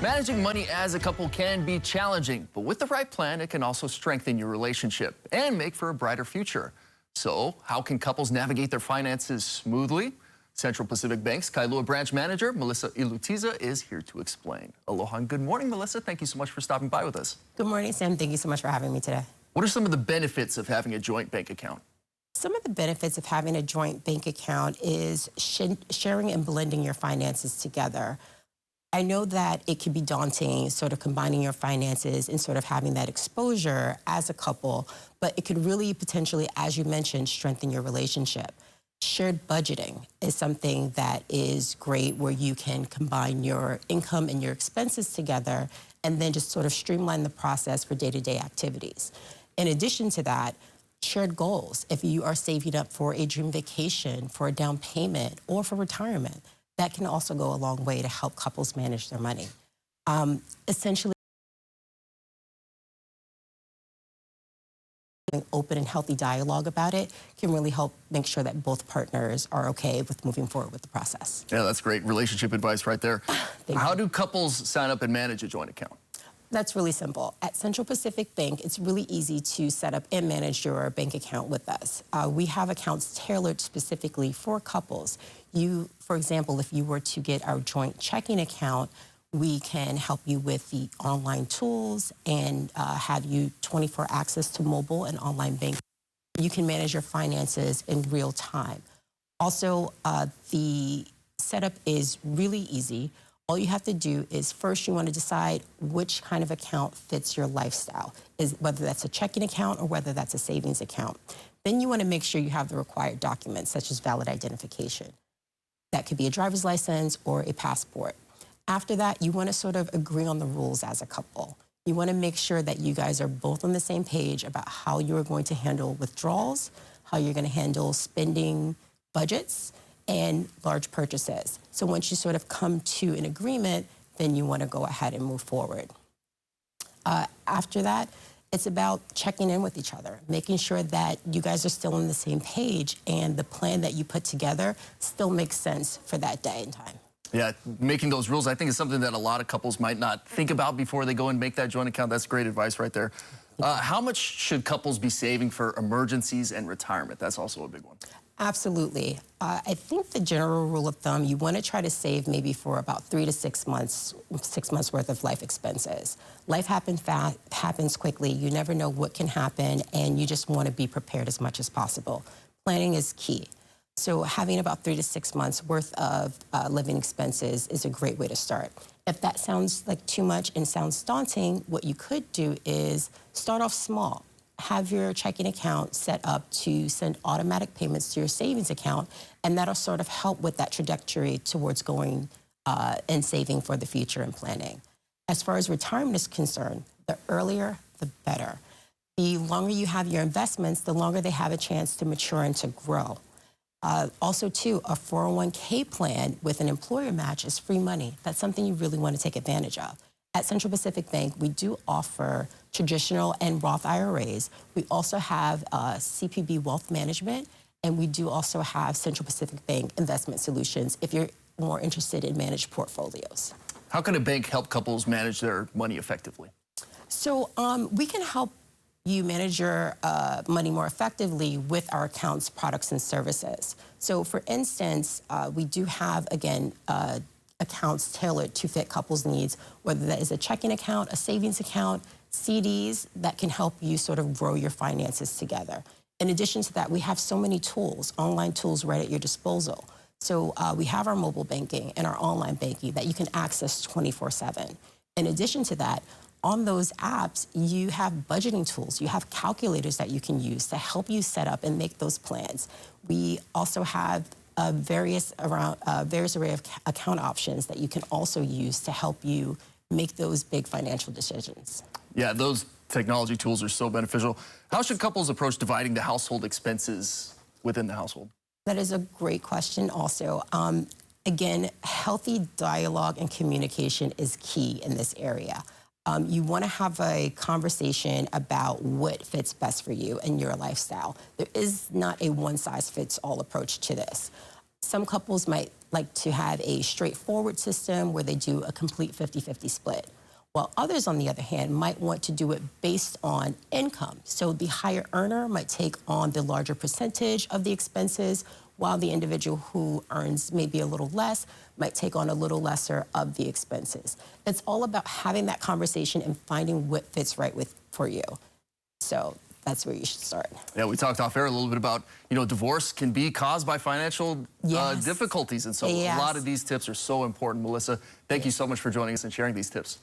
Managing money as a couple can be challenging, but with the right plan, it can also strengthen your relationship and make for a brighter future. So, how can couples navigate their finances smoothly? Central Pacific Bank's Kailua branch manager, Melissa Ilutiza, is here to explain. Aloha and good morning, Melissa. Thank you so much for stopping by with us. Good morning, Sam. Thank you so much for having me today. What are some of the benefits of having a joint bank account? Some of the benefits of having a joint bank account is sharing and blending your finances together. I know that it can be daunting, sort of combining your finances and sort of having that exposure as a couple, but it could really potentially, as you mentioned, strengthen your relationship. Shared budgeting is something that is great where you can combine your income and your expenses together and then just sort of streamline the process for day-to-day activities. In addition to that, shared goals. If you are saving up for a dream vacation, for a down payment, or for retirement, that can also go a long way to help couples manage their money. Essentially, open and healthy dialogue about it can really help make sure that both partners are okay with moving forward with the process. Yeah, that's great relationship advice right there. How do couples sign up and manage a joint account? That's really simple. At Central Pacific Bank, it's really easy to set up and manage your bank account with us. We have accounts tailored specifically for couples. For example, if you were to get our joint checking account, we can help you with the online tools and have you 24 access to mobile and online banking. You can manage your finances in real time. Also, the setup is really easy. All you have to do is first you want to decide which kind of account fits your lifestyle, whether that's a checking account or whether that's a savings account. Then you want to make sure you have the required documents, such as valid identification. That could be a driver's license or a passport. After that, you want to sort of agree on the rules as a couple. You want to make sure that you guys are both on the same page about how you're going to handle withdrawals, how you're going to handle spending budgets, and large purchases. So once you sort of come to an agreement, then you want to go ahead and move forward. After that, it's about checking in with each other, making sure that you guys are still on the same page and the plan that you put together still makes sense for that day and time. Yeah, making those rules, I think, is something that a lot of couples might not think about before they go and make that joint account. That's great advice right there. How much should couples be saving for emergencies and retirement? That's also a big one. Absolutely. I think the general rule of thumb, you want to try to save maybe for about 3 to 6 months worth of life expenses. Life happens quickly. You never know what can happen, and you just want to be prepared as much as possible. Planning is key. So having about 3 to 6 months worth of living expenses is a great way to start. If that sounds like too much and sounds daunting, what you could do is start off small. Have your checking account set up to send automatic payments to your savings account, and that'll sort of help with that trajectory towards going and saving for the future and planning. As far as retirement is concerned, the earlier, the better. The longer you have your investments, the longer they have a chance to mature and to grow. Also, too, a 401k plan with an employer match is free money. That's something you really want to take advantage of. At Central Pacific Bank, we do offer traditional and Roth IRAs. We also have CPB Wealth Management, and we do also have Central Pacific Bank Investment Solutions if you're more interested in managed portfolios. How can a bank help couples manage their money effectively? So we can help you manage your money more effectively with our accounts, products, and services. So for instance, we do have, again, accounts tailored to fit couples' needs, whether that is a checking account, a savings account, CDs that can help you sort of grow your finances together. In addition to that, we have so many tools, online tools right at your disposal. So we have our mobile banking and our online banking that you can access 24/7. In addition to that, on those apps, you have budgeting tools. You have calculators that you can use to help you set up and make those plans. We also have various array of account options that you can also use to help you make those big financial decisions. Yeah, those technology tools are so beneficial. How should couples approach dividing the household expenses within the household? That is a great question also. Again, healthy dialogue and communication is key in this area. You want to have a conversation about what fits best for you and your lifestyle. There is not a one-size-fits-all approach to this. Some couples might like to have a straightforward system where they do a complete 50-50 split. While others, on the other hand, might want to do it based on income. So the higher earner might take on the larger percentage of the expenses, while the individual who earns maybe a little less might take on a little lesser of the expenses. It's all about having that conversation and finding what fits right for you. So that's where you should start. Yeah, we talked off air a little bit about, divorce can be caused by financial Yes. difficulties. And so Yes. a lot of these tips are so important. Melissa, thank you so much for joining us and sharing these tips.